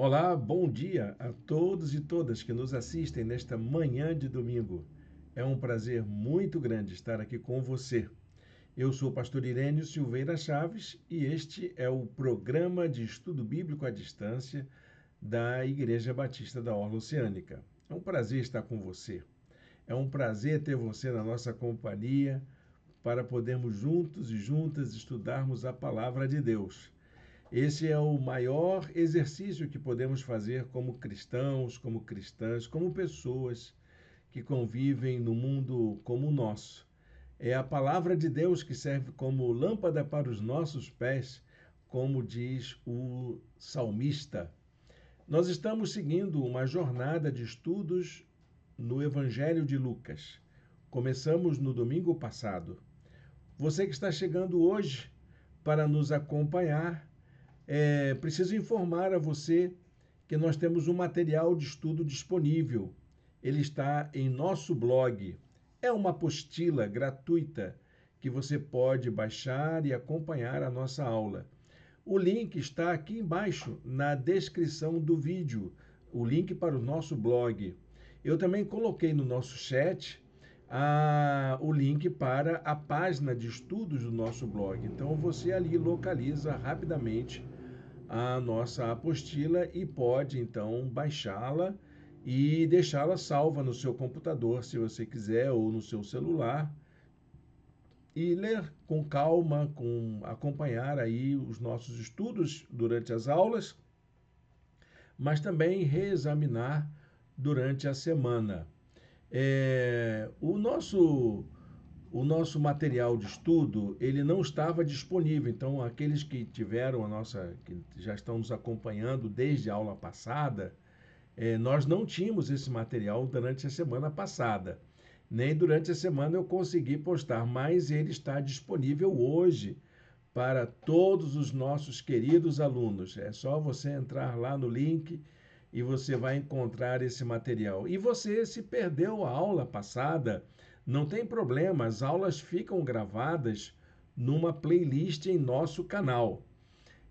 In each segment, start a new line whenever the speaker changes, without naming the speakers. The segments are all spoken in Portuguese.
Olá, bom dia a todos e todas que nos assistem nesta manhã de domingo. É um prazer muito grande estar aqui com você. Eu sou o pastor Irênio Silveira Chaves e este é o programa de estudo bíblico à distância da Igreja Batista da Orla Oceânica. É um prazer estar com você. É um prazer ter você na nossa companhia para podermos juntos e juntas estudarmos a palavra de Deus. Esse é o maior exercício que podemos fazer como cristãos, como cristãs, como pessoas que convivem no mundo como o nosso. É a palavra de Deus que serve como lâmpada para os nossos pés, como diz o salmista. Nós estamos seguindo uma jornada de estudos no Evangelho de Lucas. Começamos no domingo passado. Você que está chegando hoje para nos acompanhar, preciso informar a você que nós temos um material de estudo disponível. Ele está em nosso blog. É uma apostila gratuita que você pode baixar e acompanhar a nossa aula. O link está aqui embaixo na descrição do vídeo, o link para o nosso blog. Eu também coloquei no nosso chat o link para a página de estudos do nosso blog. Então você ali localiza rapidamente a nossa apostila e pode então baixá-la e deixá-la salva no seu computador, se você quiser, ou no seu celular, e ler com calma, acompanhar aí os nossos estudos durante as aulas, mas também reexaminar durante a semana. O nosso material de estudo, ele não estava disponível, então aqueles que que já estão nos acompanhando desde a aula passada, nós não tínhamos esse material durante a semana passada. Nem durante a semana eu consegui postar, mas ele está disponível hoje para todos os nossos queridos alunos. É só você entrar lá no link e você vai encontrar esse material. E você, se perdeu a aula passada, não tem problema, as aulas ficam gravadas numa playlist em nosso canal.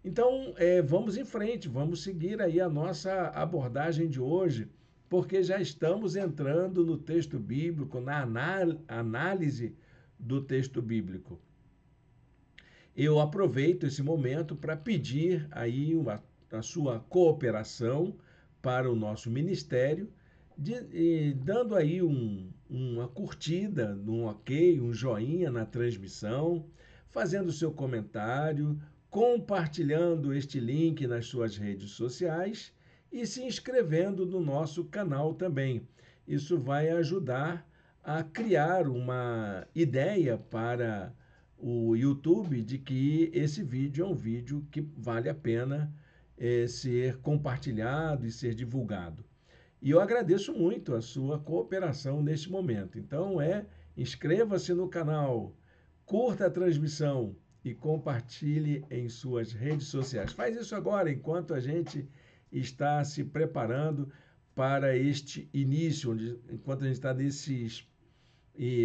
Então, vamos em frente, vamos seguir aí a nossa abordagem de hoje, porque já estamos entrando no texto bíblico, na análise do texto bíblico. Eu aproveito esse momento para pedir aí a sua cooperação para o nosso ministério, dando aí uma curtida, um ok, um joinha na transmissão, fazendo seu comentário, compartilhando este link nas suas redes sociais e se inscrevendo no nosso canal também. Isso vai ajudar a criar uma ideia para o YouTube de que esse vídeo é um vídeo que vale a pena ser compartilhado e ser divulgado. E eu agradeço muito a sua cooperação neste momento. Então inscreva-se no canal, curta a transmissão e compartilhe em suas redes sociais. Faz isso agora, enquanto a gente está se preparando para este início, enquanto a gente está nesses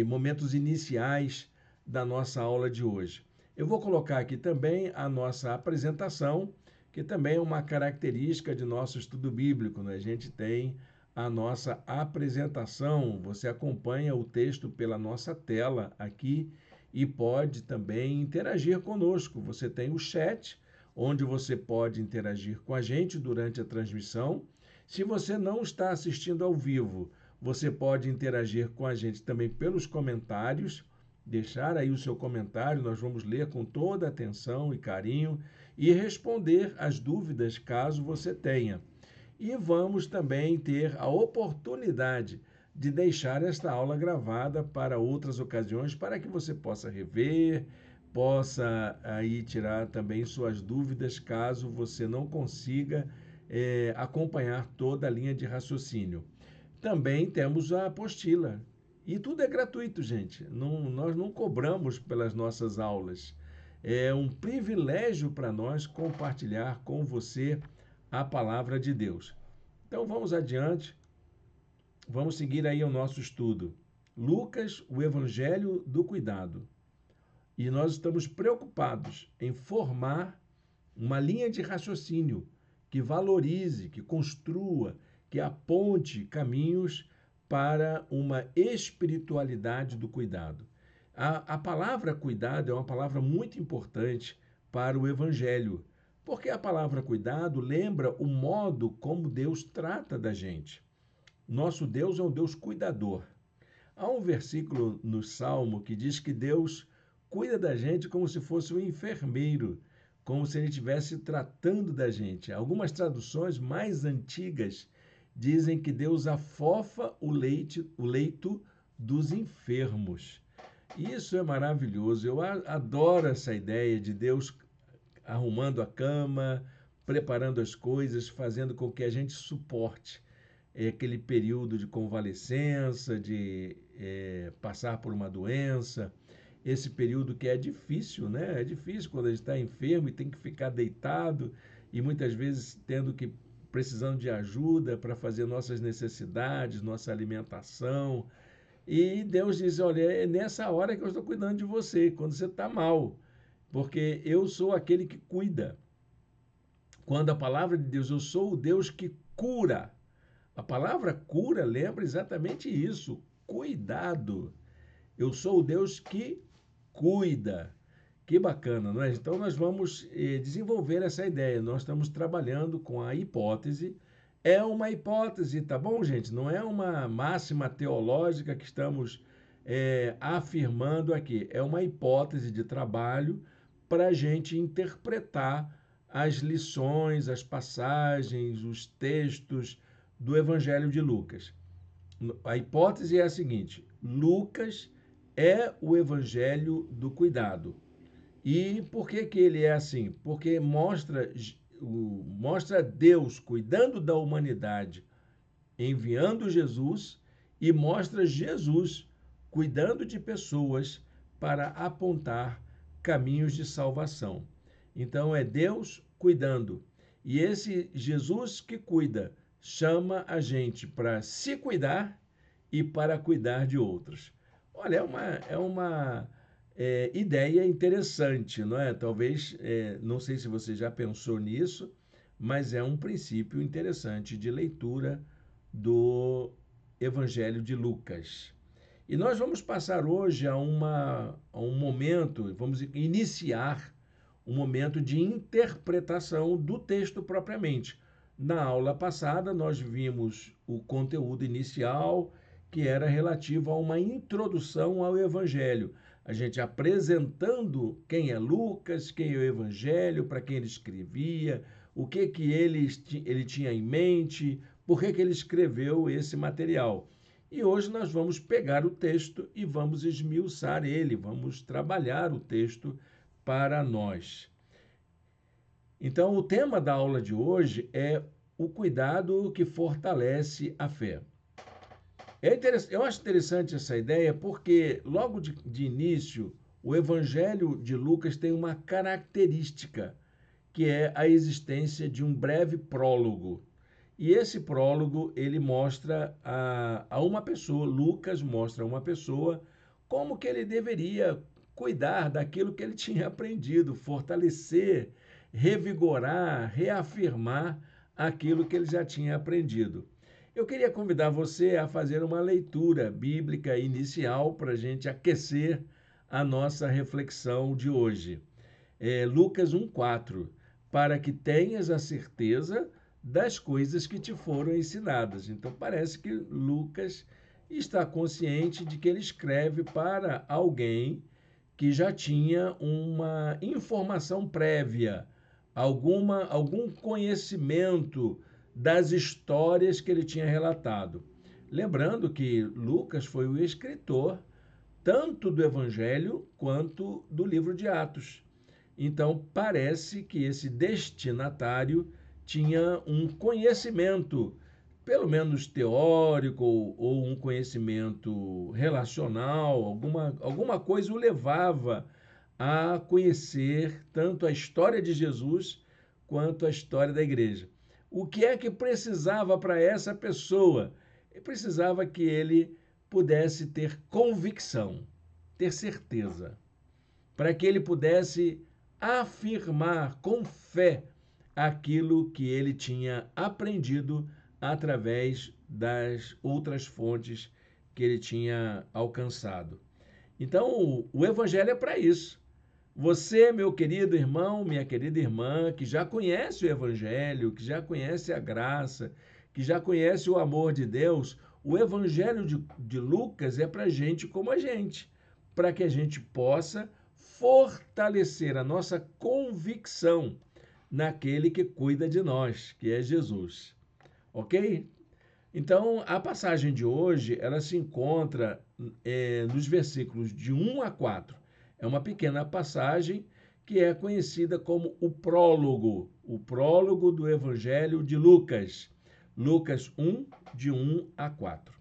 momentos iniciais da nossa aula de hoje. Eu vou colocar aqui também a nossa apresentação, que também é uma característica de nosso estudo bíblico, né? A gente tem a nossa apresentação, você acompanha o texto pela nossa tela aqui e pode também interagir conosco. Você tem o chat, onde você pode interagir com a gente durante a transmissão. Se você não está assistindo ao vivo, você pode interagir com a gente também pelos comentários, deixar aí o seu comentário, nós vamos ler com toda atenção e carinho e responder as dúvidas caso você tenha. E vamos também ter a oportunidade de deixar esta aula gravada para outras ocasiões, para que você possa rever, possa aí tirar também suas dúvidas caso você não consiga acompanhar toda a linha de raciocínio. Também temos a apostila. E tudo é gratuito, gente. Nós não cobramos pelas nossas aulas. É um privilégio para nós compartilhar com você a palavra de Deus. Então vamos adiante, vamos seguir aí o nosso estudo. Lucas, o Evangelho do Cuidado. E nós estamos preocupados em formar uma linha de raciocínio que valorize, que construa, que aponte caminhos para uma espiritualidade do cuidado. A palavra cuidado é uma palavra muito importante para o Evangelho, porque a palavra cuidado lembra o modo como Deus trata da gente. Nosso Deus é um Deus cuidador. Há um versículo no Salmo que diz que Deus cuida da gente como se fosse um enfermeiro, como se ele estivesse tratando da gente. Algumas traduções mais antigas dizem que Deus afofa o leito dos enfermos. Isso é maravilhoso. Eu adoro essa ideia de Deus arrumando a cama, preparando as coisas, fazendo com que a gente suporte aquele período de convalescença, de passar por uma doença, esse período que é difícil, né? É difícil quando a gente está enfermo e tem que ficar deitado e muitas vezes precisando de ajuda para fazer nossas necessidades, nossa alimentação. E Deus diz: olha, é nessa hora que eu estou cuidando de você, quando você está mal, porque eu sou aquele que cuida. Quando a palavra de Deus, eu sou o Deus que cura. A palavra cura lembra exatamente isso, cuidado. Eu sou o Deus que cuida. Que bacana, não é? Então nós vamos desenvolver essa ideia. Nós estamos trabalhando com a hipótese. É uma hipótese, tá bom, gente? Não é uma máxima teológica que estamos afirmando aqui. É uma hipótese de trabalho para a gente interpretar as lições, as passagens, os textos do Evangelho de Lucas. A hipótese é a seguinte: Lucas é o Evangelho do cuidado. E por que que ele é assim? Porque mostra Deus cuidando da humanidade, enviando Jesus, e mostra Jesus cuidando de pessoas para apontar caminhos de salvação. Então é Deus cuidando. E esse Jesus que cuida chama a gente para se cuidar e para cuidar de outros. Olha, é uma ideia interessante, não é? Talvez, não sei se você já pensou nisso, mas é um princípio interessante de leitura do Evangelho de Lucas. E nós vamos passar hoje a um momento, vamos iniciar um momento de interpretação do texto propriamente. Na aula passada, nós vimos o conteúdo inicial, que era relativo a uma introdução ao Evangelho. A gente apresentando quem é Lucas, quem é o Evangelho, para quem ele escrevia, o que ele tinha em mente, por que ele escreveu esse material. E hoje nós vamos pegar o texto e vamos esmiuçar ele, vamos trabalhar o texto para nós. Então, o tema da aula de hoje é o cuidado que fortalece a fé. Eu acho interessante essa ideia porque, logo de início, o Evangelho de Lucas tem uma característica, que é a existência de um breve prólogo. E esse prólogo, ele mostra a uma pessoa, Lucas mostra a uma pessoa como que ele deveria cuidar daquilo que ele tinha aprendido, fortalecer, revigorar, reafirmar aquilo que ele já tinha aprendido. Eu queria convidar você a fazer uma leitura bíblica inicial para a gente aquecer a nossa reflexão de hoje. Lucas 1,4, para que tenhas a certeza das coisas que te foram ensinadas. Então, parece que Lucas está consciente de que ele escreve para alguém que já tinha uma informação prévia, algum conhecimento das histórias que ele tinha relatado. Lembrando que Lucas foi o escritor tanto do Evangelho quanto do livro de Atos. Então, parece que esse destinatário tinha um conhecimento, pelo menos teórico, ou um conhecimento relacional, alguma coisa o levava a conhecer tanto a história de Jesus quanto a história da igreja. O que é que precisava para essa pessoa? Ele precisava que ele pudesse ter convicção, ter certeza, para que ele pudesse afirmar com fé aquilo que ele tinha aprendido através das outras fontes que ele tinha alcançado. Então, o Evangelho é para isso. Você, meu querido irmão, minha querida irmã, que já conhece o Evangelho, que já conhece a graça, que já conhece o amor de Deus, o Evangelho de Lucas é para gente como a gente, para que a gente possa fortalecer a nossa convicção naquele que cuida de nós, que é Jesus. Ok? Então, a passagem de hoje, ela se encontra nos versículos de 1 a 4. É uma pequena passagem que é conhecida como o prólogo do Evangelho de Lucas. Lucas 1, de 1 a 4.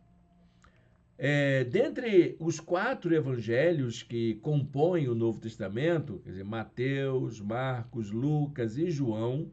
Dentre os 4 evangelhos que compõem o Novo Testamento, quer dizer, Mateus, Marcos, Lucas e João,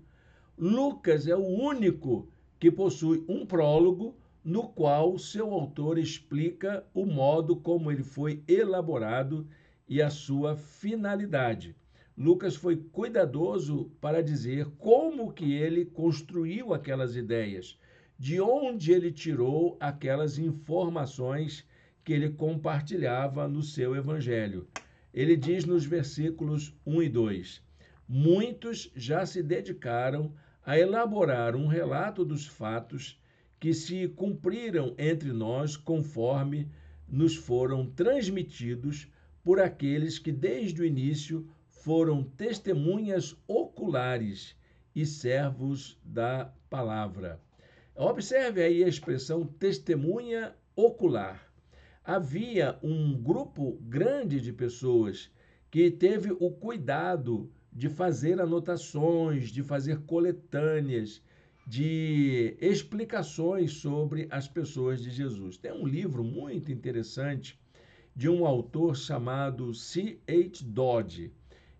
Lucas é o único que possui um prólogo no qual seu autor explica o modo como ele foi elaborado e a sua finalidade. Lucas foi cuidadoso para dizer como que ele construiu aquelas ideias, de onde ele tirou aquelas informações que ele compartilhava no seu evangelho. Ele diz nos versículos 1 e 2: muitos já se dedicaram a elaborar um relato dos fatos que se cumpriram entre nós conforme nos foram transmitidos por aqueles que desde o início foram testemunhas oculares e servos da palavra. Observe aí a expressão testemunha ocular. Havia um grupo grande de pessoas que teve o cuidado de fazer anotações, de fazer coletâneas, de explicações sobre as pessoas de Jesus. Tem um livro muito interessante de um autor chamado C.H. Dodge.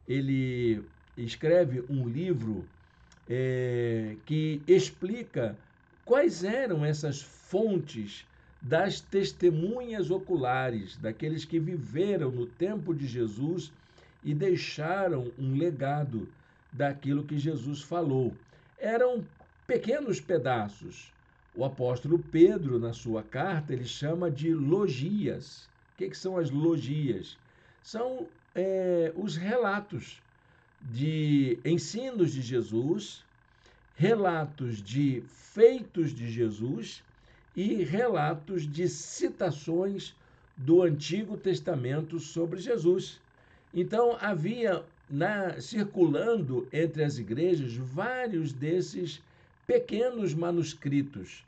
Ele escreve um livro que explica quais eram essas fontes das testemunhas oculares, daqueles que viveram no tempo de Jesus e deixaram um legado daquilo que Jesus falou. Eram pequenos pedaços. O apóstolo Pedro, na sua carta, ele chama de logias. O que são as logias? São os relatos de ensinos de Jesus, relatos de feitos de Jesus e relatos de citações do Antigo Testamento sobre Jesus. Então, havia circulando entre as igrejas vários desses pequenos manuscritos.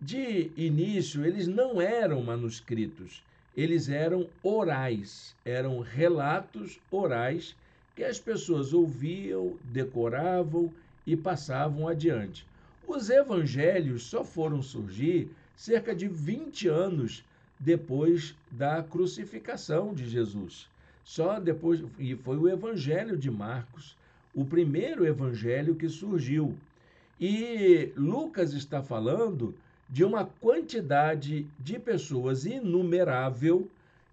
De início, eles não eram manuscritos, eles eram orais, eram relatos orais que as pessoas ouviam, decoravam e passavam adiante. Os evangelhos só foram surgir cerca de 20 anos depois da crucificação de Jesus. Só depois, e foi o evangelho de Marcos, o primeiro evangelho que surgiu. E Lucas está falando de uma quantidade de pessoas inumerável,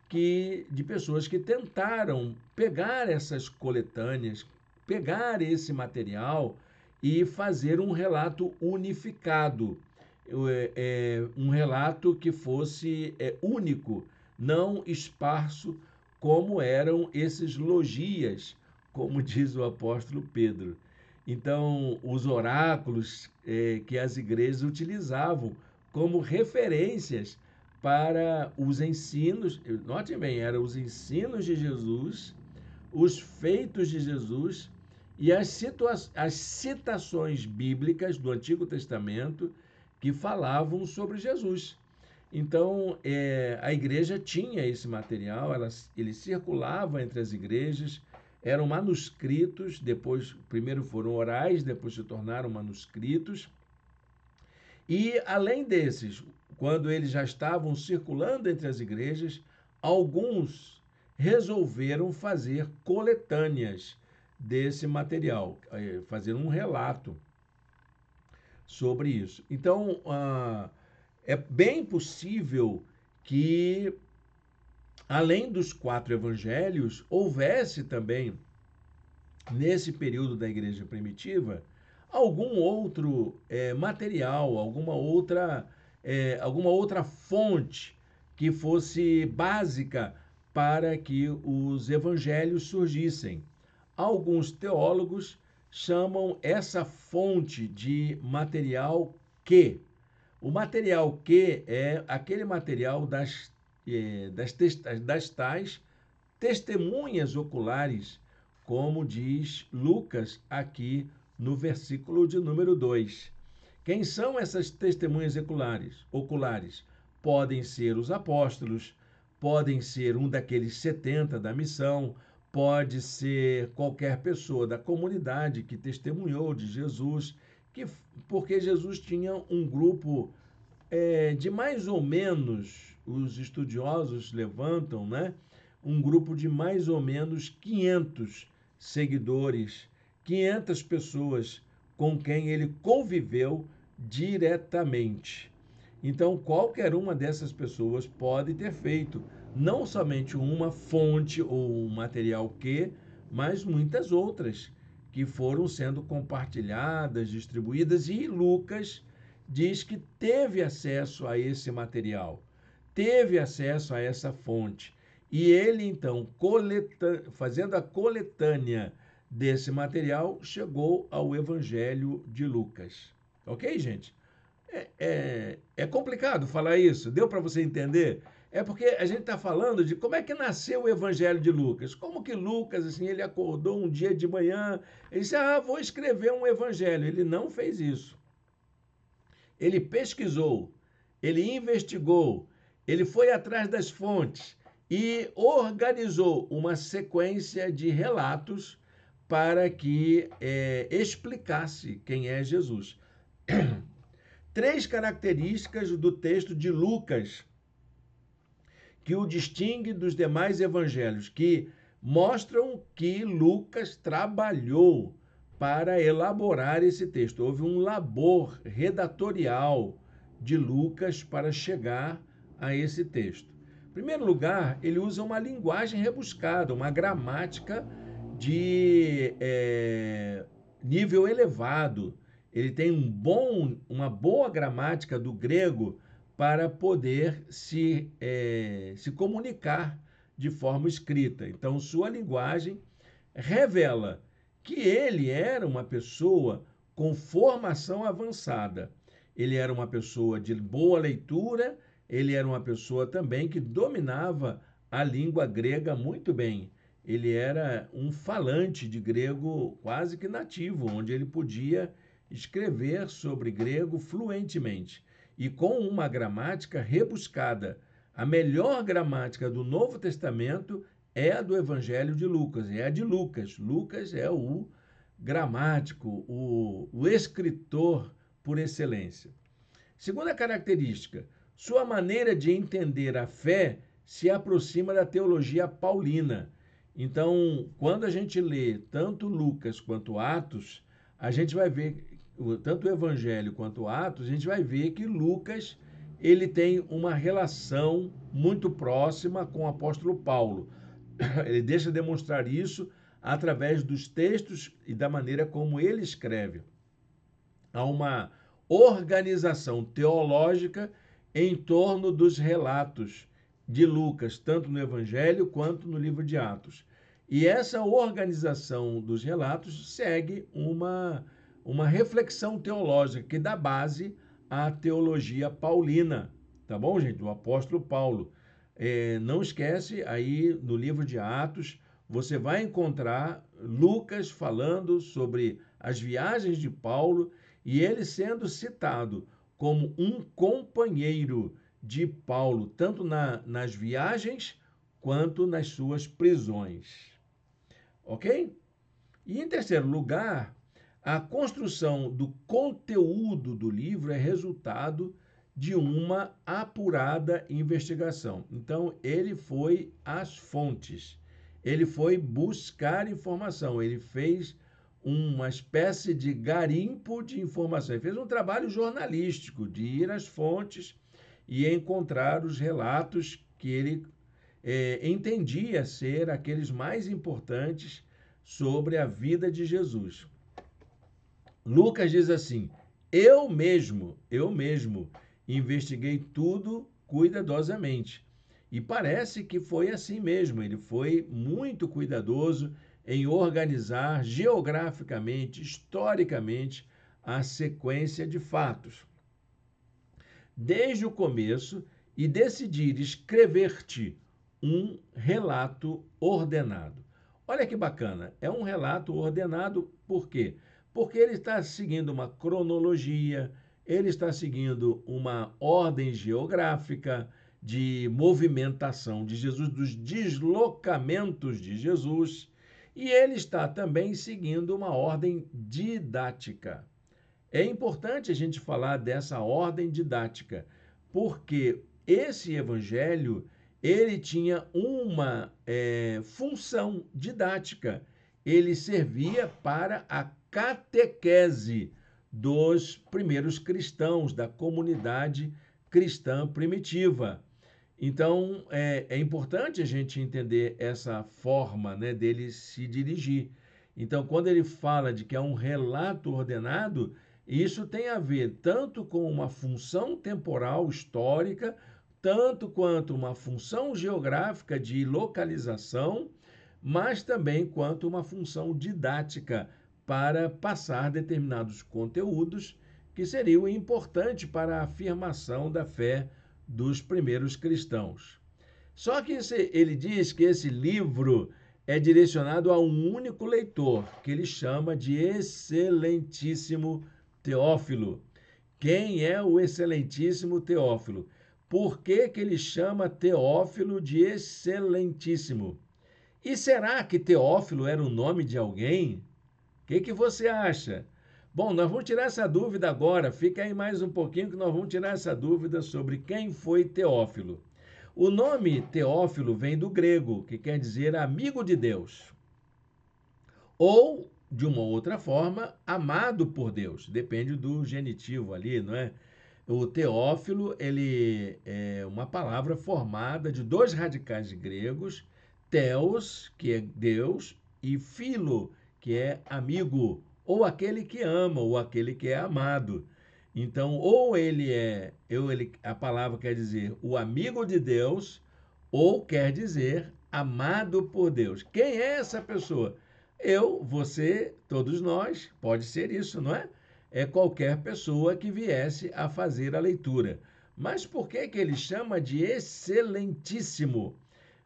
de pessoas que tentaram pegar essas coletâneas, pegar esse material e fazer um relato unificado, um relato que fosse único, não esparso, como eram esses logias, como diz o apóstolo Pedro. Então, os oráculos que as igrejas utilizavam como referências para os ensinos, note bem, eram os ensinos de Jesus, os feitos de Jesus e as citações bíblicas do Antigo Testamento que falavam sobre Jesus. Então, a igreja tinha esse material, ele circulava entre as igrejas, eram manuscritos, depois, primeiro foram orais, depois se tornaram manuscritos. E, além desses, quando eles já estavam circulando entre as igrejas, alguns resolveram fazer coletâneas desse material, fazer um relato sobre isso. Então, é bem possível que, além dos 4 evangelhos, houvesse também, nesse período da igreja primitiva, algum outro material, alguma outra fonte que fosse básica para que os evangelhos surgissem. Alguns teólogos chamam essa fonte de material que. O material que é aquele material das tais testemunhas oculares, como diz Lucas aqui no versículo de número 2. Quem são essas testemunhas oculares? Podem ser os apóstolos, podem ser um daqueles 70 da missão, pode ser qualquer pessoa da comunidade que testemunhou de Jesus, porque Jesus tinha um grupo de mais ou menos, os estudiosos levantam, né? Um grupo de mais ou menos 500 seguidores, 500 pessoas com quem ele conviveu diretamente. Então, qualquer uma dessas pessoas pode ter feito não somente uma fonte ou um material que, mas muitas outras que foram sendo compartilhadas, distribuídas, e Lucas diz que teve acesso a esse material, teve acesso a essa fonte. E ele, então, fazendo a coletânea desse material, chegou ao Evangelho de Lucas. Ok, gente? É complicado falar isso, deu para você entender? É porque a gente está falando de como é que nasceu o Evangelho de Lucas. Como que Lucas, assim, ele acordou um dia de manhã, ele disse, vou escrever um evangelho. Ele não fez isso. Ele pesquisou, ele investigou, ele foi atrás das fontes e organizou uma sequência de relatos para que explicasse quem é Jesus. Três características do texto de Lucas que o distingue dos demais evangelhos, que mostram que Lucas trabalhou para elaborar esse texto. Houve um labor redatorial de Lucas para chegar a esse texto. Em primeiro lugar, ele usa uma linguagem rebuscada, uma gramática de nível elevado. Ele tem uma boa gramática do grego para poder se comunicar de forma escrita. Então, sua linguagem revela que ele era uma pessoa com formação avançada. Ele era uma pessoa de boa leitura, ele era uma pessoa também que dominava a língua grega muito bem. Ele era um falante de grego quase que nativo, onde ele podia escrever sobre grego fluentemente e com uma gramática rebuscada. A melhor gramática do Novo Testamento é a do Evangelho de Lucas, é a de Lucas. Lucas é o gramático, o escritor por excelência. Segunda característica, sua maneira de entender a fé se aproxima da teologia paulina. Então, quando a gente lê tanto Lucas quanto Atos, a gente vai ver, tanto o Evangelho quanto Atos, a gente vai ver que Lucas ele tem uma relação muito próxima com o apóstolo Paulo. Ele deixa demonstrar isso através dos textos e da maneira como ele escreve. Há uma organização teológica em torno dos relatos de Lucas, tanto no Evangelho quanto no livro de Atos. E essa organização dos relatos segue uma reflexão teológica que dá base à teologia paulina, tá bom, gente? Do apóstolo Paulo. Não esquece, aí no livro de Atos, você vai encontrar Lucas falando sobre as viagens de Paulo e ele sendo citado como um companheiro de Paulo, tanto nas viagens quanto nas suas prisões. Ok? E em terceiro lugar, a construção do conteúdo do livro é resultado de uma apurada investigação. Então, ele foi às fontes, ele foi buscar informação, ele fez uma espécie de garimpo de informação, ele fez um trabalho jornalístico de ir às fontes e encontrar os relatos que ele entendia ser aqueles mais importantes sobre a vida de Jesus. Lucas diz assim: eu mesmo investiguei tudo cuidadosamente. E parece que foi assim mesmo. Ele foi muito cuidadoso em organizar geograficamente, historicamente, a sequência de fatos desde o começo e decidir escrever-te um relato ordenado. Olha que bacana, é um relato ordenado, por quê? Porque ele está seguindo uma cronologia, ele está seguindo uma ordem geográfica de movimentação de Jesus, dos deslocamentos de Jesus, e ele está também seguindo uma ordem didática. É importante a gente falar dessa ordem didática, porque esse evangelho ele tinha uma função didática. Ele servia para a catequese dos primeiros cristãos, da comunidade cristã primitiva. Então, é importante a gente entender essa forma, né, dele se dirigir. Então, quando ele fala de que é um relato ordenado, isso tem a ver tanto com uma função temporal histórica, tanto quanto uma função geográfica de localização, mas também quanto uma função didática para passar determinados conteúdos que seriam importantes para a afirmação da fé dos primeiros cristãos. Só que ele diz que esse livro é direcionado a um único leitor, que ele chama de Excelentíssimo Teófilo. Quem é o Excelentíssimo Teófilo? Por que que ele chama Teófilo de Excelentíssimo? E será que Teófilo era o nome de alguém? O que você acha? Bom, nós vamos tirar essa dúvida agora. Fica aí mais um pouquinho que nós vamos tirar essa dúvida sobre quem foi Teófilo. O nome Teófilo vem do grego, que quer dizer amigo de Deus. Ou, de uma outra forma, amado por Deus. Depende do genitivo ali, não é? O Teófilo, ele é uma palavra formada de dois radicais gregos, theos, que é Deus, e philo, que é amigo, ou aquele que ama, ou aquele que é amado. Então, a palavra quer dizer o amigo de Deus, ou quer dizer amado por Deus. Quem é essa pessoa? Eu, você, todos nós, pode ser isso, não é? É qualquer pessoa que viesse a fazer a leitura. Mas por que que ele chama de excelentíssimo?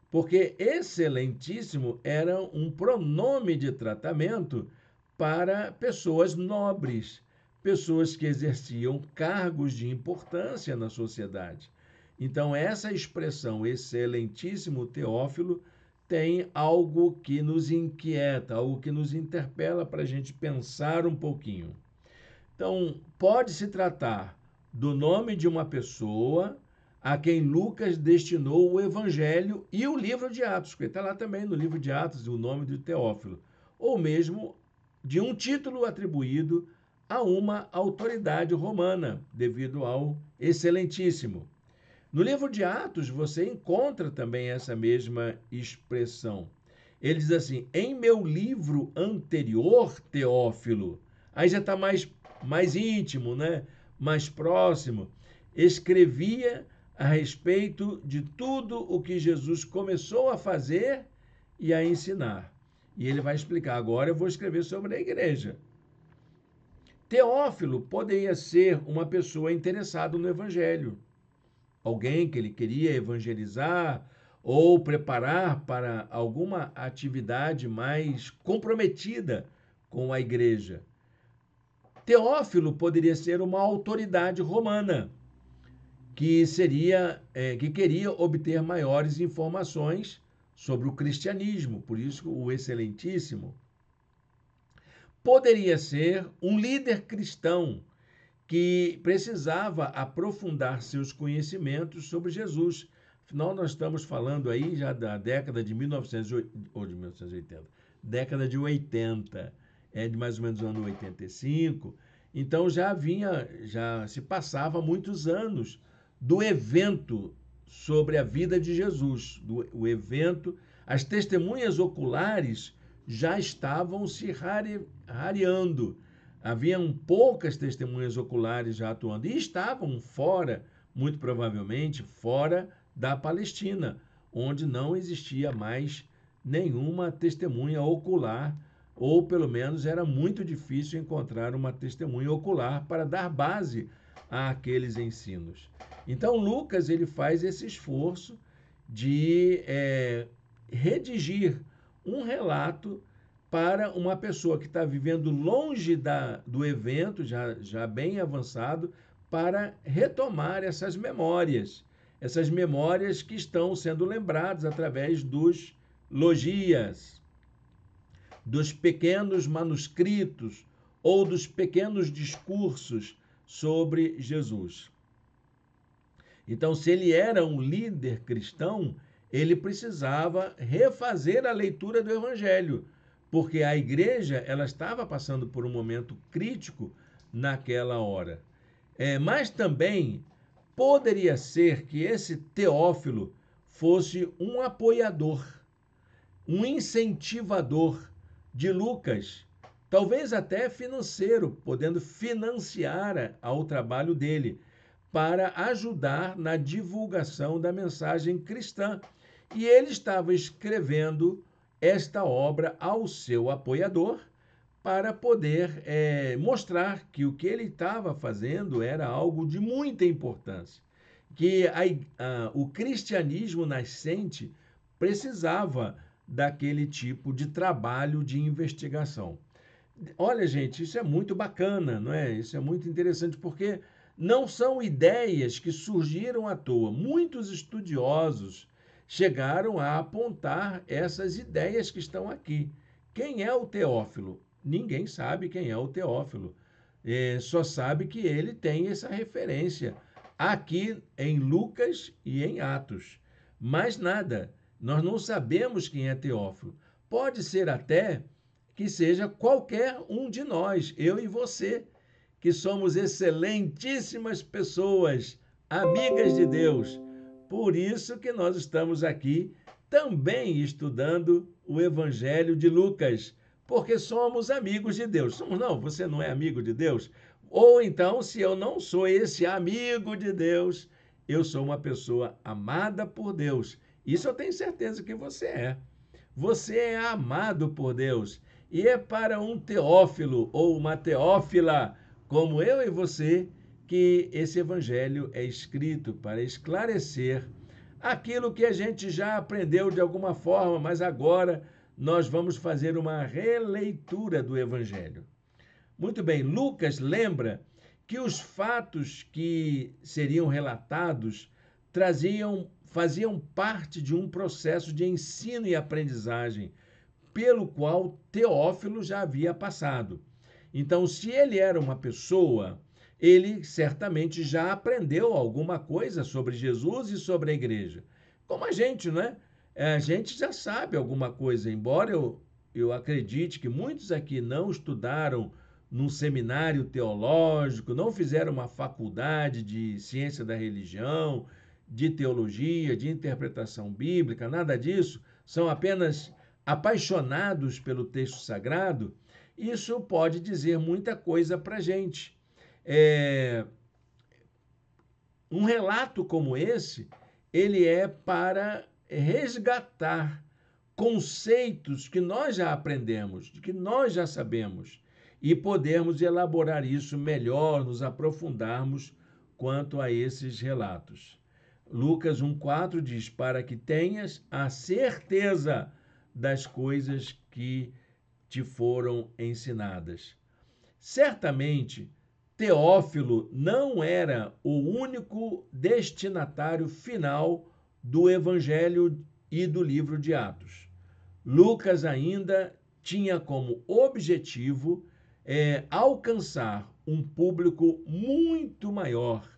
Porque excelentíssimo era um pronome de tratamento para pessoas nobres, pessoas que exerciam cargos de importância na sociedade. Então, essa expressão excelentíssimo Teófilo tem algo que nos inquieta, algo que nos interpela para a gente pensar um pouquinho. Então, pode se tratar do nome de uma pessoa a quem Lucas destinou o Evangelho e o livro de Atos, porque está lá também no livro de Atos o nome de Teófilo, ou mesmo de um título atribuído a uma autoridade romana, devido ao Excelentíssimo. No livro de Atos, você encontra também essa mesma expressão. Ele diz assim: em meu livro anterior, Teófilo, aí já está mais íntimo, né? Mais próximo, escrevia a respeito de tudo o que Jesus começou a fazer e a ensinar. E ele vai explicar. Agora eu vou escrever sobre a igreja. Teófilo poderia ser uma pessoa interessada no evangelho, alguém que ele queria evangelizar ou preparar para alguma atividade mais comprometida com a igreja. Teófilo poderia ser uma autoridade romana que queria obter maiores informações sobre o cristianismo, por isso o Excelentíssimo. Poderia ser um líder cristão que precisava aprofundar seus conhecimentos sobre Jesus. Afinal, nós estamos falando aí já da década de 1980, década de 80, de mais ou menos o ano 85. Então já se passava muitos anos do evento sobre a vida de Jesus, o evento, as testemunhas oculares já estavam se rareando. Haviam poucas testemunhas oculares já atuando e estavam fora, muito provavelmente, fora da Palestina, onde não existia mais nenhuma testemunha ocular, ou pelo menos era muito difícil encontrar uma testemunha ocular para dar base àqueles ensinos. Então Lucas ele faz esse esforço de redigir um relato para uma pessoa que está vivendo longe do evento, já bem avançado, para retomar essas memórias que estão sendo lembradas através dos logias, dos pequenos manuscritos ou dos pequenos discursos sobre Jesus. Então, se ele era um líder cristão, ele precisava refazer a leitura do Evangelho, porque a igreja ela estava passando por um momento crítico naquela hora. Mas também poderia ser que esse Teófilo fosse um apoiador, um incentivador de Lucas, talvez até financeiro, podendo financiar ao trabalho dele, para ajudar na divulgação da mensagem cristã. E ele estava escrevendo esta obra ao seu apoiador para poder mostrar que o que ele estava fazendo era algo de muita importância, que o cristianismo nascente precisava daquele tipo de trabalho de investigação. Olha, gente, isso é muito bacana, não é? Isso é muito interessante porque não são ideias que surgiram à toa. Muitos estudiosos chegaram a apontar essas ideias que estão aqui. Quem é o Teófilo? Ninguém sabe quem é o Teófilo. Só sabe que ele tem essa referência aqui em Lucas e em Atos. Mais nada. Nós não sabemos quem é Teófilo. Pode ser até que seja qualquer um de nós, eu e você, que somos excelentíssimas pessoas, amigas de Deus. Por isso que nós estamos aqui também estudando o Evangelho de Lucas, porque somos amigos de Deus. Não, você não é amigo de Deus? Ou então, se eu não sou esse amigo de Deus, eu sou uma pessoa amada por Deus. Isso eu tenho certeza que você é. Você é amado por Deus. E é para um teófilo ou uma teófila, como eu e você, que esse evangelho é escrito para esclarecer aquilo que a gente já aprendeu de alguma forma, mas agora nós vamos fazer uma releitura do evangelho. Muito bem, Lucas lembra que os fatos que seriam relatados faziam parte de um processo de ensino e aprendizagem pelo qual Teófilo já havia passado. Então, se ele era uma pessoa, ele certamente já aprendeu alguma coisa sobre Jesus e sobre a igreja. Como a gente, né? A gente já sabe alguma coisa, embora eu acredite que muitos aqui não estudaram num seminário teológico, não fizeram uma faculdade de ciência da religião, de teologia, de interpretação bíblica, nada disso, são apenas apaixonados pelo texto sagrado. Isso pode dizer muita coisa para a gente. Um relato como esse, ele é para resgatar conceitos que nós já aprendemos, que nós já sabemos, e podermos elaborar isso melhor, nos aprofundarmos quanto a esses relatos. Lucas 1,4 diz, para que tenhas a certeza das coisas que te foram ensinadas. Certamente, Teófilo não era o único destinatário final do Evangelho e do livro de Atos. Lucas ainda tinha como objetivo alcançar um público muito maior,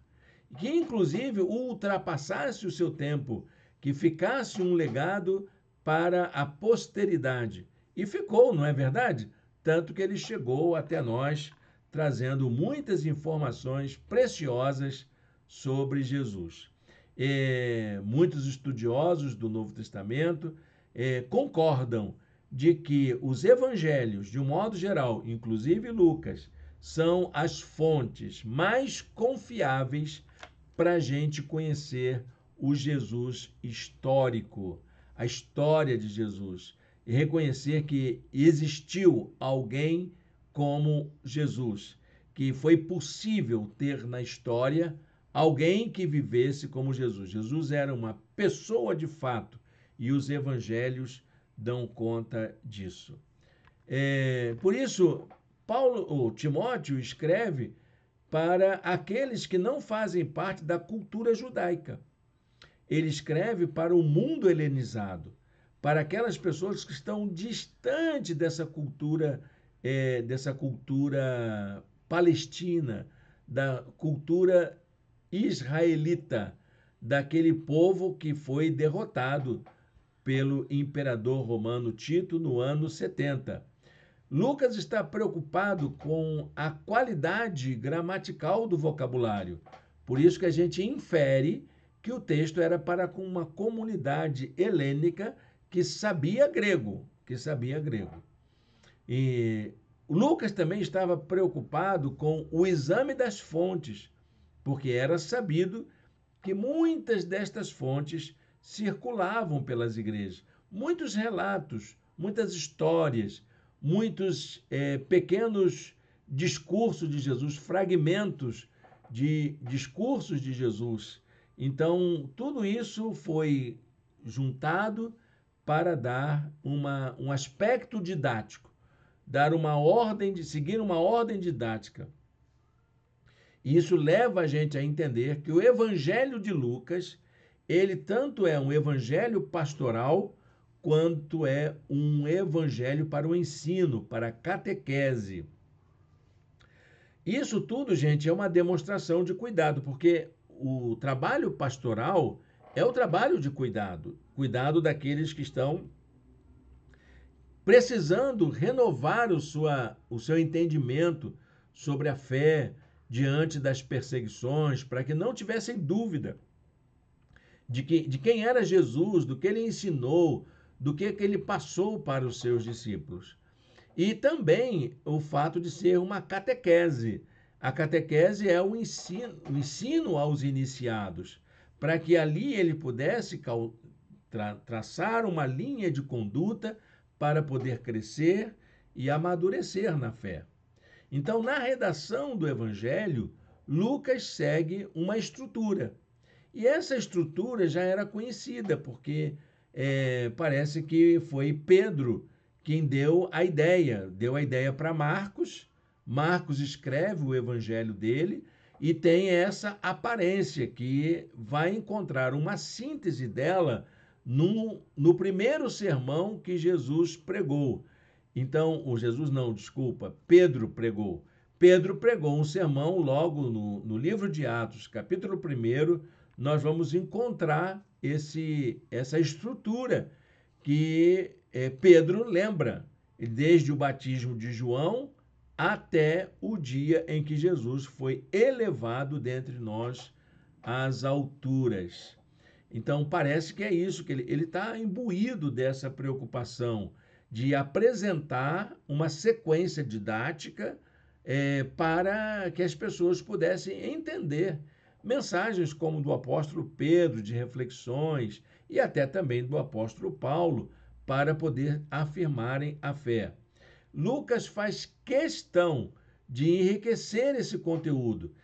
que inclusive ultrapassasse o seu tempo, que ficasse um legado para a posteridade. E ficou, não é verdade? Tanto que ele chegou até nós, trazendo muitas informações preciosas sobre Jesus. Muitos estudiosos do Novo Testamento concordam de que os evangelhos, de um modo geral, inclusive Lucas, são as fontes mais confiáveis para a gente conhecer o Jesus histórico, a história de Jesus, e reconhecer que existiu alguém como Jesus, que foi possível ter na história alguém que vivesse como Jesus. Jesus era uma pessoa de fato e os evangelhos dão conta disso. Por isso, Timóteo escreve para aqueles que não fazem parte da cultura judaica. Ele escreve para o mundo helenizado, para aquelas pessoas que estão distantes dessa cultura palestina, da cultura israelita, daquele povo que foi derrotado pelo imperador romano Tito no ano 70. Lucas está preocupado com a qualidade gramatical do vocabulário. Por isso que a gente infere que o texto era para uma comunidade helênica que sabia grego, E Lucas também estava preocupado com o exame das fontes, porque era sabido que muitas destas fontes circulavam pelas igrejas. Muitos relatos, muitas histórias, muitos pequenos discursos de Jesus, fragmentos de discursos de Jesus. Então, tudo isso foi juntado para dar um aspecto didático, seguir uma ordem didática. E isso leva a gente a entender que o Evangelho de Lucas, ele tanto é um evangelho pastoral, quanto é um evangelho para o ensino, para a catequese. Isso tudo, gente, é uma demonstração de cuidado, porque o trabalho pastoral é o trabalho de cuidado daqueles que estão precisando renovar o seu entendimento sobre a fé diante das perseguições, para que não tivessem dúvida de quem era Jesus, do que ele ensinou, do que ele passou para os seus discípulos. E também o fato de ser uma catequese. A catequese é o ensino aos iniciados, para que ali ele pudesse traçar uma linha de conduta para poder crescer e amadurecer na fé. Então, na redação do Evangelho, Lucas segue uma estrutura. E essa estrutura já era conhecida, porque parece que foi Pedro quem deu a ideia para Marcos. Marcos escreve o evangelho dele e tem essa aparência que vai encontrar uma síntese dela no primeiro sermão que Jesus pregou. Então, Pedro pregou. Pedro pregou um sermão logo no livro de Atos, capítulo 1, nós vamos encontrar essa estrutura que Pedro lembra, desde o batismo de João até o dia em que Jesus foi elevado dentre nós às alturas. Então, parece que é isso, que ele está imbuído dessa preocupação de apresentar uma sequência didática para que as pessoas pudessem entender mensagens como do apóstolo Pedro, de reflexões, e até também do apóstolo Paulo, para poder afirmarem a fé. Lucas faz questão de enriquecer esse conteúdo,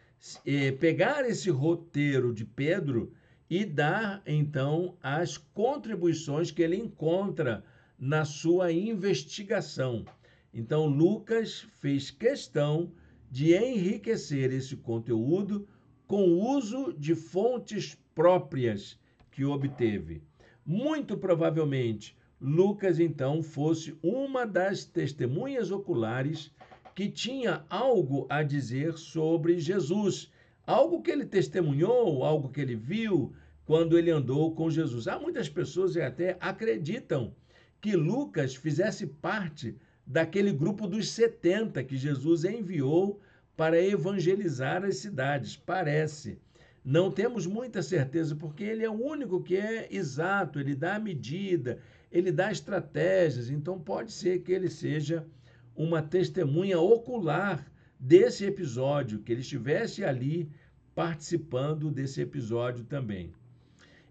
pegar esse roteiro de Pedro e dar, então, as contribuições que ele encontra na sua investigação. Então, Lucas fez questão de enriquecer esse conteúdo com o uso de fontes próprias que obteve. Muito provavelmente, Lucas, então, fosse uma das testemunhas oculares que tinha algo a dizer sobre Jesus, algo que ele testemunhou, algo que ele viu quando ele andou com Jesus. Há muitas pessoas que até acreditam que Lucas fizesse parte daquele grupo dos 70 que Jesus enviou para evangelizar as cidades. Parece. Não temos muita certeza, porque ele é o único que é exato, ele dá a medida, ele dá estratégias, então pode ser que ele seja uma testemunha ocular desse episódio, que ele estivesse ali participando desse episódio também.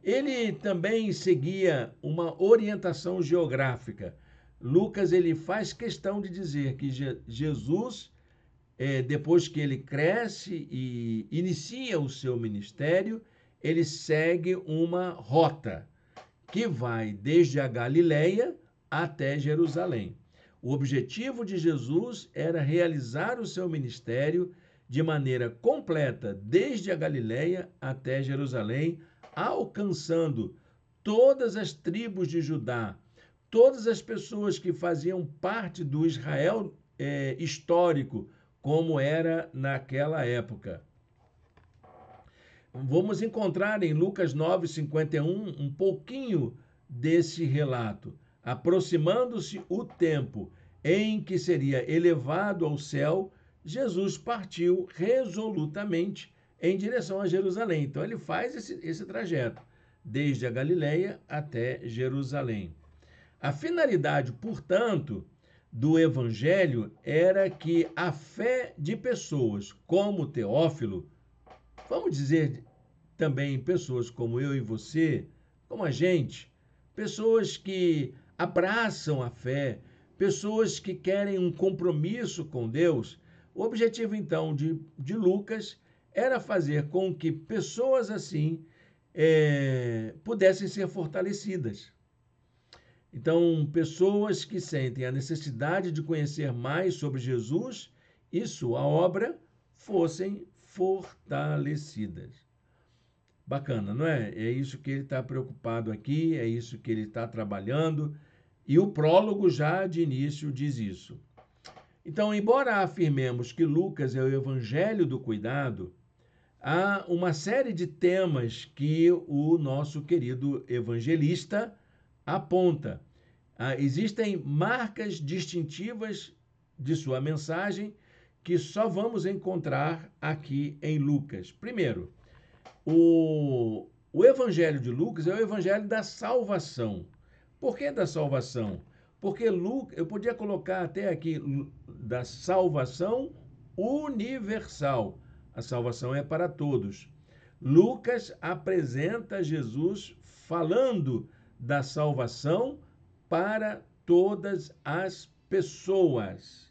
Ele também seguia uma orientação geográfica. Lucas ele faz questão de dizer que Jesus, depois que ele cresce e inicia o seu ministério, ele segue uma rota que vai desde a Galileia até Jerusalém. O objetivo de Jesus era realizar o seu ministério de maneira completa, desde a Galileia até Jerusalém, alcançando todas as tribos de Judá, todas as pessoas que faziam parte do Israel histórico, como era naquela época. Vamos encontrar em Lucas 9:51 um pouquinho desse relato. Aproximando-se o tempo em que seria elevado ao céu, Jesus partiu resolutamente em direção a Jerusalém. Então ele faz esse trajeto, desde a Galileia até Jerusalém. A finalidade, portanto, do evangelho era que a fé de pessoas como Teófilo, vamos dizer também pessoas como eu e você, como a gente, pessoas que abraçam a fé, pessoas que querem um compromisso com Deus. O objetivo, então, de Lucas era fazer com que pessoas assim pudessem ser fortalecidas. Então, pessoas que sentem a necessidade de conhecer mais sobre Jesus e sua obra fossem fortalecidas. Bacana, não é? É isso que ele está preocupado aqui, é isso que ele está trabalhando, e o prólogo já de início diz isso. Então, embora afirmemos que Lucas é o evangelho do cuidado, há uma série de temas que o nosso querido evangelista aponta. Existem marcas distintivas de sua mensagem que só vamos encontrar aqui em Lucas. Primeiro, o evangelho de Lucas é o evangelho da salvação. Por que da salvação? Porque Lucas, eu podia colocar até aqui da salvação universal. A salvação é para todos. Lucas apresenta Jesus falando da salvação para todas as pessoas.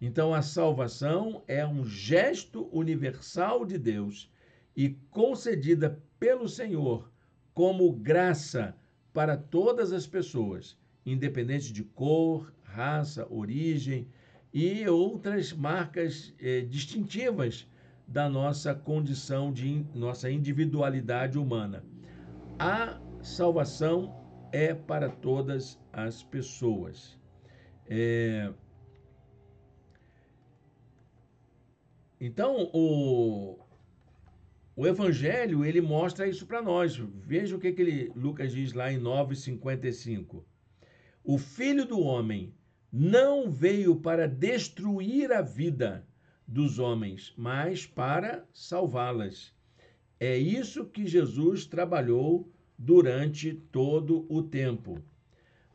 Então, a salvação é um gesto universal de Deus e concedida pelo Senhor como graça para todas as pessoas, independente de cor, raça, origem e outras marcas distintivas da nossa condição, de nossa individualidade humana. A salvação é para todas as pessoas. Então, o Evangelho, ele mostra isso para nós. Veja o que Lucas diz lá em 9:55. O Filho do Homem não veio para destruir a vida dos homens, mas para salvá-las. É isso que Jesus trabalhou durante todo o tempo.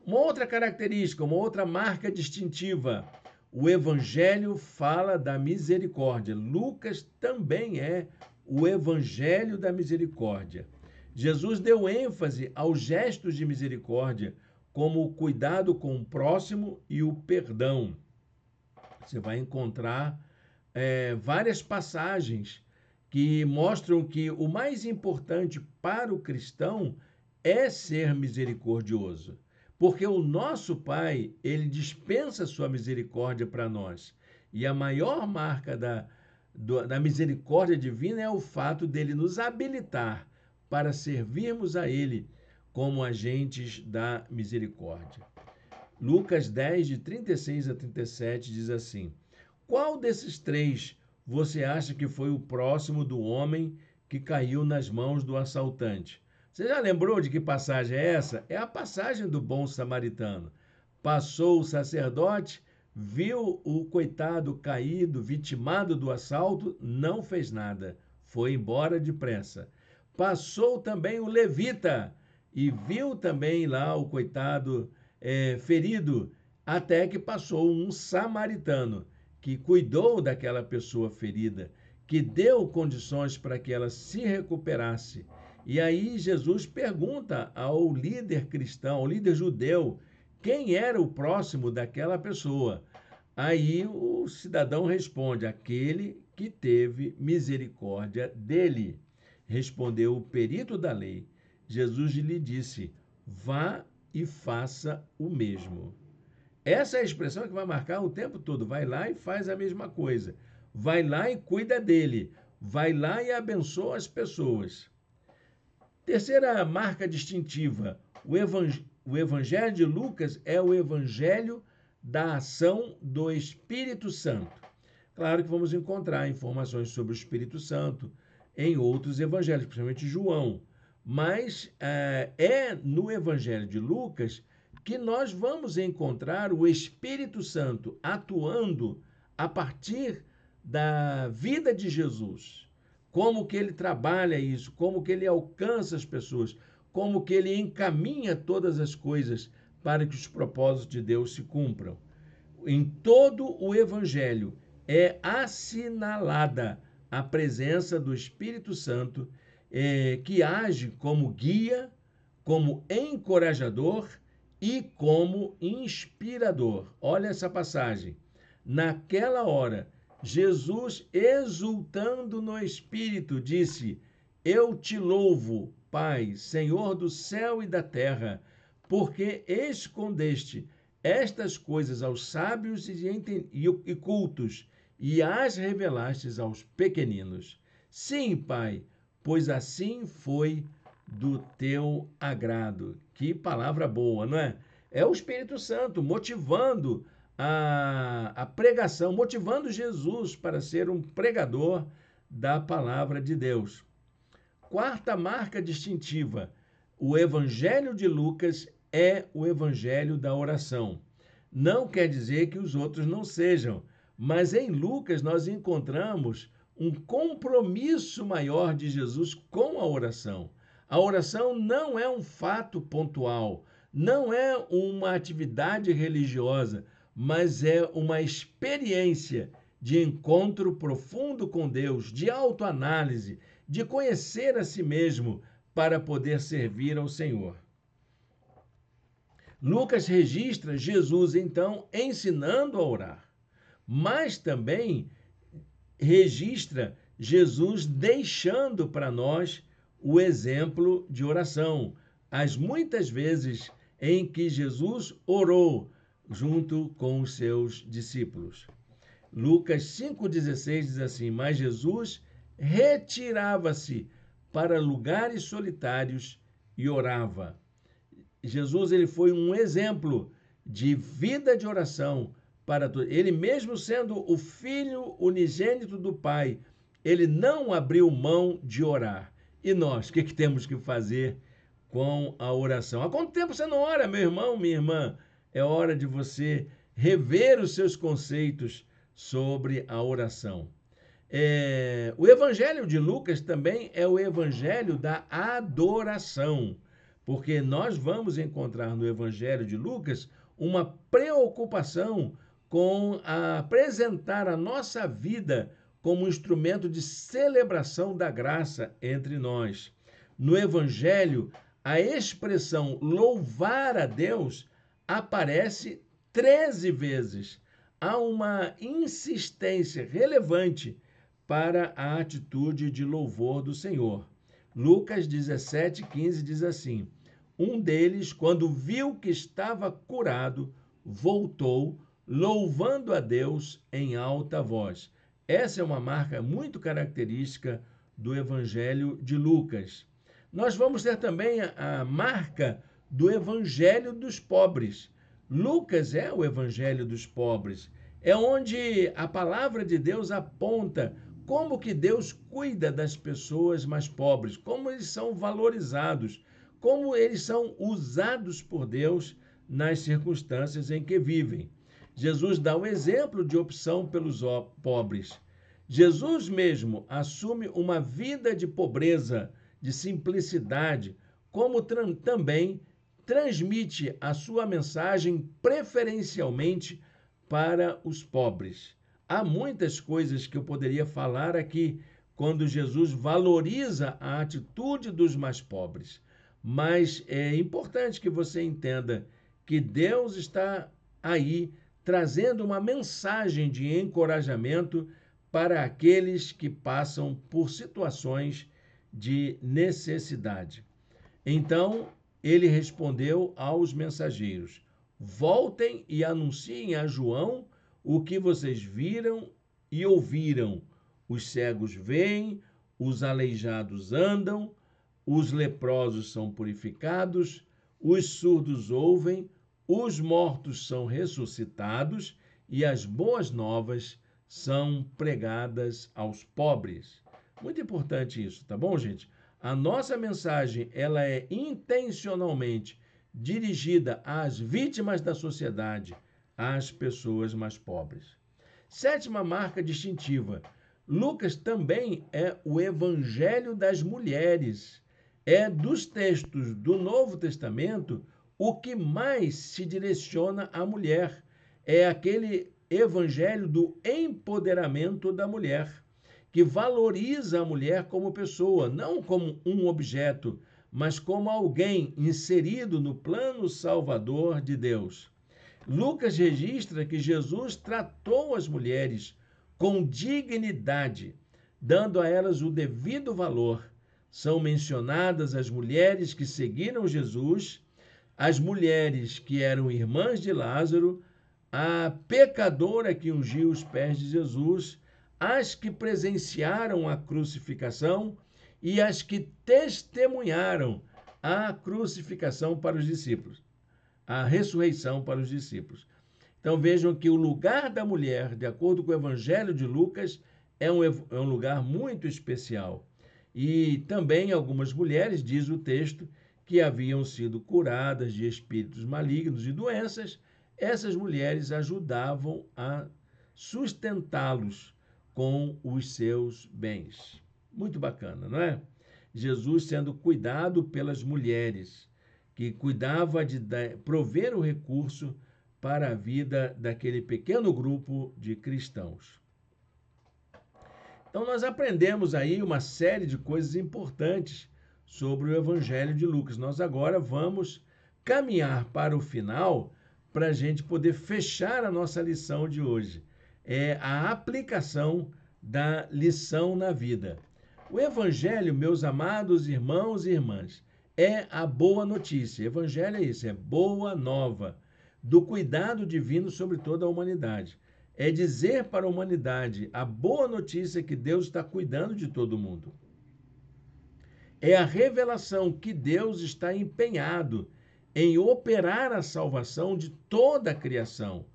Uma outra característica, uma outra marca distintiva, o Evangelho fala da misericórdia. Lucas também é o Evangelho da misericórdia. Jesus deu ênfase aos gestos de misericórdia, como o cuidado com o próximo e o perdão. Você vai encontrar várias passagens que mostram que o mais importante para o cristão é ser misericordioso. Porque o nosso Pai, ele dispensa sua misericórdia para nós. E a maior marca da misericórdia divina é o fato dele nos habilitar para servirmos a ele como agentes da misericórdia. Lucas 10, de 36 a 37, diz assim: qual desses três você acha que foi o próximo do homem que caiu nas mãos do assaltante? Você já lembrou de que passagem é essa? É a passagem do bom samaritano. Passou o sacerdote, viu o coitado caído, vitimado do assalto, não fez nada, foi embora depressa. Passou também o levita e viu também lá o coitado ferido, até que passou um samaritano, que cuidou daquela pessoa ferida, que deu condições para que ela se recuperasse. E aí Jesus pergunta ao líder cristão, ao líder judeu, quem era o próximo daquela pessoa. Aí o cidadão responde: aquele que teve misericórdia dele. Respondeu o perito da lei. Jesus lhe disse: vá e faça o mesmo. Essa é a expressão que vai marcar o tempo todo. Vai lá e faz a mesma coisa. Vai lá e cuida dele. Vai lá e abençoa as pessoas. Terceira marca distintiva: o Evangelho de Lucas é o Evangelho da ação do Espírito Santo. Claro que vamos encontrar informações sobre o Espírito Santo em outros evangelhos, principalmente João. Mas é no Evangelho de Lucas que nós vamos encontrar o Espírito Santo atuando a partir da vida de Jesus. Como que ele trabalha isso, como que ele alcança as pessoas, como que ele encaminha todas as coisas para que os propósitos de Deus se cumpram. Em todo o Evangelho é assinalada a presença do Espírito Santo, que age como guia, como encorajador e como inspirador. Olha essa passagem. Naquela hora, Jesus, exultando no Espírito, disse: eu te louvo, Pai, Senhor do céu e da terra, porque escondeste estas coisas aos sábios e cultos e as revelastes aos pequeninos. Sim, Pai, pois assim foi do teu agrado. Que palavra boa, não é? É o Espírito Santo motivando a pregação, motivando Jesus para ser um pregador da palavra de Deus. Quarta marca distintiva: o Evangelho de Lucas é o Evangelho da oração. Não quer dizer que os outros não sejam, mas em Lucas nós encontramos um compromisso maior de Jesus com a oração. A oração não é um fato pontual, não é uma atividade religiosa, mas é uma experiência de encontro profundo com Deus, de autoanálise, de conhecer a si mesmo para poder servir ao Senhor. Lucas registra Jesus, então, ensinando a orar, mas também registra Jesus deixando para nós o exemplo de oração, as muitas vezes em que Jesus orou junto com os seus discípulos. Lucas 5,16 diz assim: mas Jesus retirava-se para lugares solitários e orava. Jesus ele foi um exemplo de vida de oração para todos. Ele mesmo sendo o Filho unigênito do Pai, ele não abriu mão de orar. E nós, o que temos que fazer com a oração? Há quanto tempo você não ora, meu irmão, minha irmã? É hora de você rever os seus conceitos sobre a oração. O Evangelho de Lucas também é o Evangelho da adoração, porque nós vamos encontrar no Evangelho de Lucas uma preocupação com apresentar a nossa vida como um instrumento de celebração da graça entre nós. No Evangelho, a expressão louvar a Deus aparece 13 vezes. Há uma insistência relevante para a atitude de louvor do Senhor. Lucas 17,15 diz assim: um deles, quando viu que estava curado, voltou, louvando a Deus em alta voz. Essa é uma marca muito característica do Evangelho de Lucas. Nós vamos ter também a marca do Evangelho dos pobres. Lucas é o Evangelho dos pobres. É onde a palavra de Deus aponta como que Deus cuida das pessoas mais pobres, como eles são valorizados, como eles são usados por Deus nas circunstâncias em que vivem. Jesus dá o exemplo de opção pelos pobres. Jesus mesmo assume uma vida de pobreza, de simplicidade, como também transmite a sua mensagem preferencialmente para os pobres. Há muitas coisas que eu poderia falar aqui quando Jesus valoriza a atitude dos mais pobres. Mas é importante que você entenda que Deus está aí trazendo uma mensagem de encorajamento para aqueles que passam por situações de necessidade. Então, ele respondeu aos mensageiros: voltem e anunciem a João o que vocês viram e ouviram. Os cegos veem, os aleijados andam, os leprosos são purificados, os surdos ouvem, os mortos são ressuscitados e as boas novas são pregadas aos pobres. Muito importante isso, tá bom, gente? A nossa mensagem, ela é intencionalmente dirigida às vítimas da sociedade, às pessoas mais pobres. Sétima marca distintiva. Lucas também é o evangelho das mulheres. É dos textos do Novo Testamento o que mais se direciona à mulher. É aquele evangelho do empoderamento da mulher, que valoriza a mulher como pessoa, não como um objeto, mas como alguém inserido no plano salvador de Deus. Lucas registra que Jesus tratou as mulheres com dignidade, dando a elas o devido valor. São mencionadas as mulheres que seguiram Jesus, as mulheres que eram irmãs de Lázaro, a pecadora que ungiu os pés de Jesus, as que presenciaram a crucificação e as que testemunharam a crucificação para os discípulos, a ressurreição para os discípulos. Então vejam que o lugar da mulher, de acordo com o Evangelho de Lucas, é um lugar muito especial. E também algumas mulheres, diz o texto, que haviam sido curadas de espíritos malignos e doenças, essas mulheres ajudavam a sustentá-los com os seus bens. Muito bacana, não é? Jesus sendo cuidado pelas mulheres, que cuidava de prover o recurso para a vida daquele pequeno grupo de cristãos. Então, nós aprendemos aí uma série de coisas importantes sobre o Evangelho de Lucas. Nós agora vamos caminhar para o final para a gente poder fechar a nossa lição de hoje. É a aplicação da lição na vida. O Evangelho, meus amados irmãos e irmãs, é a boa notícia. Evangelho é isso, é boa nova do cuidado divino sobre toda a humanidade. É dizer para a humanidade a boa notícia que Deus está cuidando de todo mundo. É a revelação que Deus está empenhado em operar a salvação de toda a criação.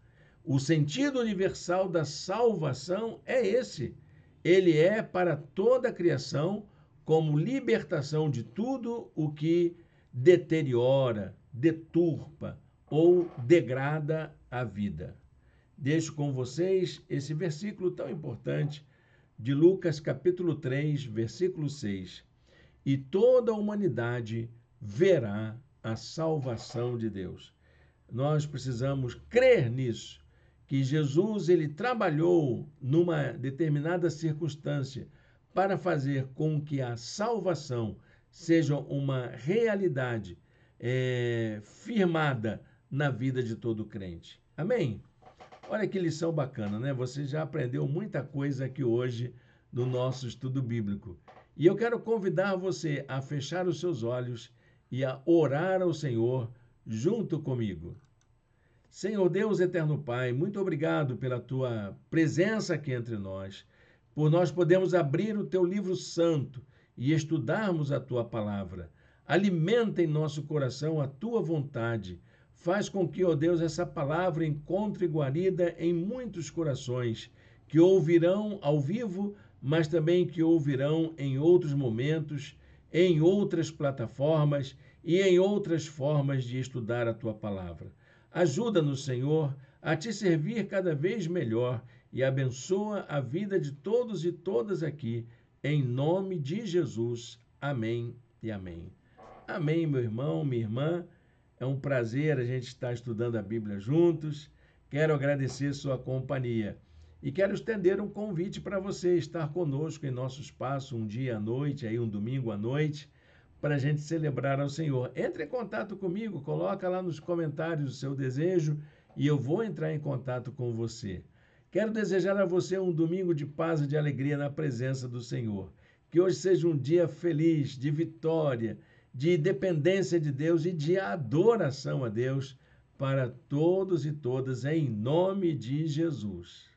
O sentido universal da salvação é esse. Ele é para toda a criação como libertação de tudo o que deteriora, deturpa ou degrada a vida. Deixo com vocês esse versículo tão importante de Lucas capítulo 3, versículo 6. E toda a humanidade verá a salvação de Deus. Nós precisamos crer nisso, que Jesus ele trabalhou numa determinada circunstância para fazer com que a salvação seja uma realidade firmada na vida de todo crente. Amém? Olha que lição bacana, né? Você já aprendeu muita coisa aqui hoje no nosso estudo bíblico. E eu quero convidar você a fechar os seus olhos e a orar ao Senhor junto comigo. Senhor Deus, eterno Pai, muito obrigado pela tua presença aqui entre nós, por nós podermos abrir o teu livro santo e estudarmos a tua palavra. Alimenta em nosso coração a tua vontade. Faz com que, ó Deus, essa palavra encontre guarida em muitos corações, que ouvirão ao vivo, mas também que ouvirão em outros momentos, em outras plataformas e em outras formas de estudar a tua palavra. Ajuda-nos, Senhor, a te servir cada vez melhor e abençoa a vida de todos e todas aqui, em nome de Jesus. Amém e amém. Amém, meu irmão, minha irmã. É um prazer a gente estar estudando a Bíblia juntos. Quero agradecer sua companhia. E quero estender um convite para você estar conosco em nosso espaço um dia à noite, aí um domingo à noite, para a gente celebrar ao Senhor. Entre em contato comigo, coloca lá nos comentários o seu desejo e eu vou entrar em contato com você. Quero desejar a você um domingo de paz e de alegria na presença do Senhor. Que hoje seja um dia feliz, de vitória, de dependência de Deus e de adoração a Deus para todos e todas, em nome de Jesus.